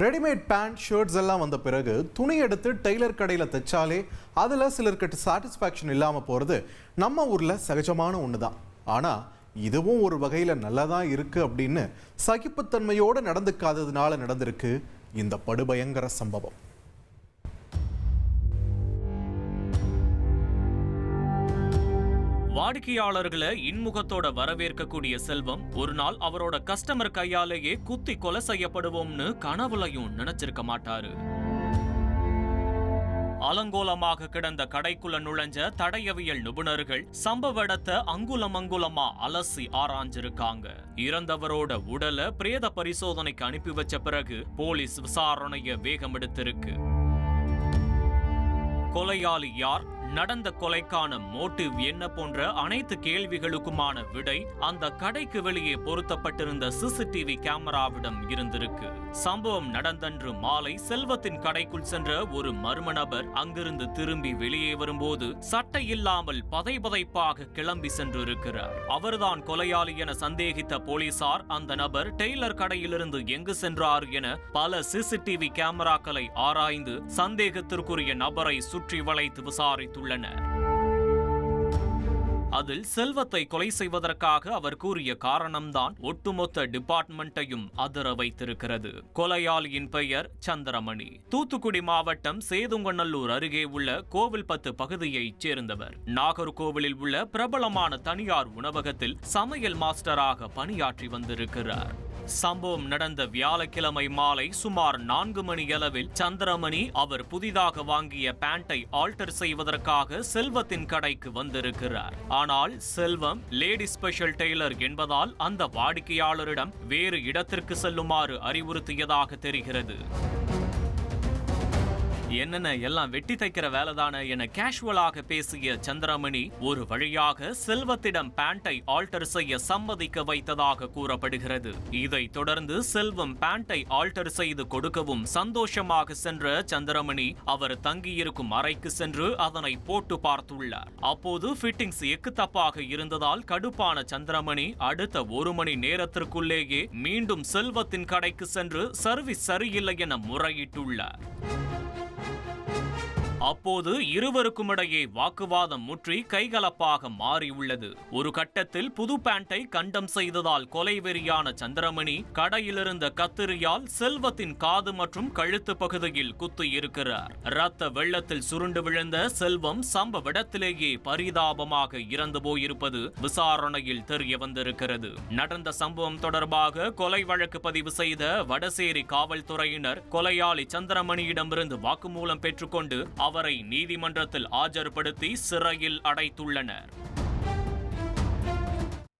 Readymade pant shirts எல்லாம் வந்த பிறகு துணி எடுத்து டெய்லர் கடையில் தைச்சாலே அதில் சிலருக்கு சாட்டிஸ்ஃபேக்ஷன் இல்லாமல் போகிறது நம்ம ஊரில் சகஜமான ஒன்று தான். ஆனால் இதுவும் ஒரு வகையில் நல்லதாக இருக்குது அப்படின்னு சகிப்புத்தன்மையோடு நடந்துக்காததுனால நடந்திருக்கு இந்த படுபயங்கர சம்பவம். வாடிக்கையாளர்களை இன்முகத்தோட வரவேற்கக்கூடிய செல்வம் ஒரு நாள் அவரோட கஸ்டமர் கையாலேயே குத்தி கொலை செய்யப்படுவோம்னு கனவுலையும் நினைச்சிருக்க மாட்டாரு. அலங்கோலமாக கிடந்த கடைக்குள்ள நுழைஞ்ச தடயவியல் நிபுணர்கள் சம்பவ இடத்தை அங்குலமா அலசி ஆராய்ஞ்சிருக்காங்க. இறந்தவரோட உடலை பிரேத பரிசோதனைக்கு அனுப்பி வச்ச பிறகு போலீஸ் விசாரணைய வேகம் எடுத்திருக்கு. கொலையாளி யார், நடந்த கொலைக்கான மோட்டிவ் என்ன போன்ற அனைத்து கேள்விகளுக்குமான விடை அந்த கடைக்கு வெளியே பொருத்தப்பட்டிருந்த சிசிடிவி கேமராவிடம் இருந்திருக்கு. சம்பவம் நடந்தன்று மாலை செல்வத்தின் கடைக்குள் சென்ற ஒரு மர்ம நபர் அங்கிருந்து திரும்பி வெளியே வரும்போது சட்டை இல்லாமல் பதைபதைப்பாக கிளம்பி சென்றிருக்கிறார். அவர்தான் கொலையாளி என சந்தேகித்த போலீசார் அந்த நபர் டெய்லர் கடையிலிருந்து எங்கு சென்றார் என பல சிசிடிவி கேமராக்களை ஆராய்ந்து சந்தேகத்திற்குரிய நபரை சுற்றி வளைத்து விசாரித்துள்ளனர். அதில் செல்வத்தை கொலை செய்வதற்காக அவர் கூறிய காரணம்தான் ஒட்டுமொத்த டிபார்ட்மெண்ட்டையும் அதிர வைத்திருக்கிறது. கொலையாளியின் பெயர் சந்திரமணி. தூத்துக்குடி மாவட்டம் சேதுங்கநல்லூர் அருகே உள்ள கோவில்பத்து பகுதியைச் சேர்ந்தவர். நாகர்கோவிலில் உள்ள பிரபலமான தனியார் உணவகத்தில் சமையல் மாஸ்டராக பணியாற்றி வந்திருக்கிறார். சம்பவம் நடந்த வியாழக்கிழமை மாலை சுமார் 4 மணி அளவில் சந்திரமணி அவர் புதிதாக வாங்கிய பேண்டை ஆல்டர் செய்வதற்காக செல்வத்தின் கடைக்கு வந்திருக்கிறார். ஆனால் செல்வம் லேடி ஸ்பெஷல் டெய்லர் என்பதால் அந்த வாடிக்கையாளரிடம் வேறு இடத்திற்கு செல்லுமாறு அறிவுறுத்தியதாக தெரிகிறது. என்னென்ன எல்லாம் வெட்டி தைக்கிற வேலைதான என கேஷுவலாக பேசிய சந்திரமணி ஒரு வழியாக செல்வத்திடம் பேண்டை ஆல்டர் செய்ய சம்மதிக்க வைத்ததாக கூறப்படுகிறது. இதைத் தொடர்ந்து செல்வம் பேண்டை ஆல்டர் செய்து கொடுக்கவும் சந்தோஷமாக சென்ற சந்திரமணி அவர் தங்கியிருக்கும் அறைக்கு சென்று அதனை போட்டு பார்த்துள்ளார். அப்போது ஃபிட்டிங்ஸ் எக்குத்தப்பாக இருந்ததால் கடுப்பான சந்திரமணி அடுத்த 1 மணி நேரத்திற்குள்ளேயே மீண்டும் செல்வத்தின் கடைக்கு சென்று சர்வீஸ் சரியில்லை என முறையிட்டுள்ளார். அப்போது இருவருக்கும் இடையே வாக்குவாதம் முற்றி கைகலப்பாக மாறியுள்ளது. ஒரு கட்டத்தில் புது பேண்டை கண்டம் செய்ததால் கொலைவெறியான சந்திரமணி கடையிலிருந்த கத்திரியால் செல்வத்தின் காது மற்றும் கழுத்து பகுதியில் குத்தி இருக்கிறார். இரத்த வெள்ளத்தில் சுருண்டு விழுந்த செல்வம் சம்பவ இடத்திலேயே பரிதாபமாக இறந்து போயிருப்பது விசாரணையில் தெரிய வந்திருக்கிறது. நடந்த சம்பவம் தொடர்பாக கொலை வழக்கு பதிவு செய்த வடசேரி காவல்துறையினர் கொலையாளி சந்திரமணியிடமிருந்து வாக்குமூலம் பெற்றுக்கொண்டு அவரை நீதிமன்றத்தில் ஆஜர்படுத்தி சிறையில் அடைத்துள்ளனர்.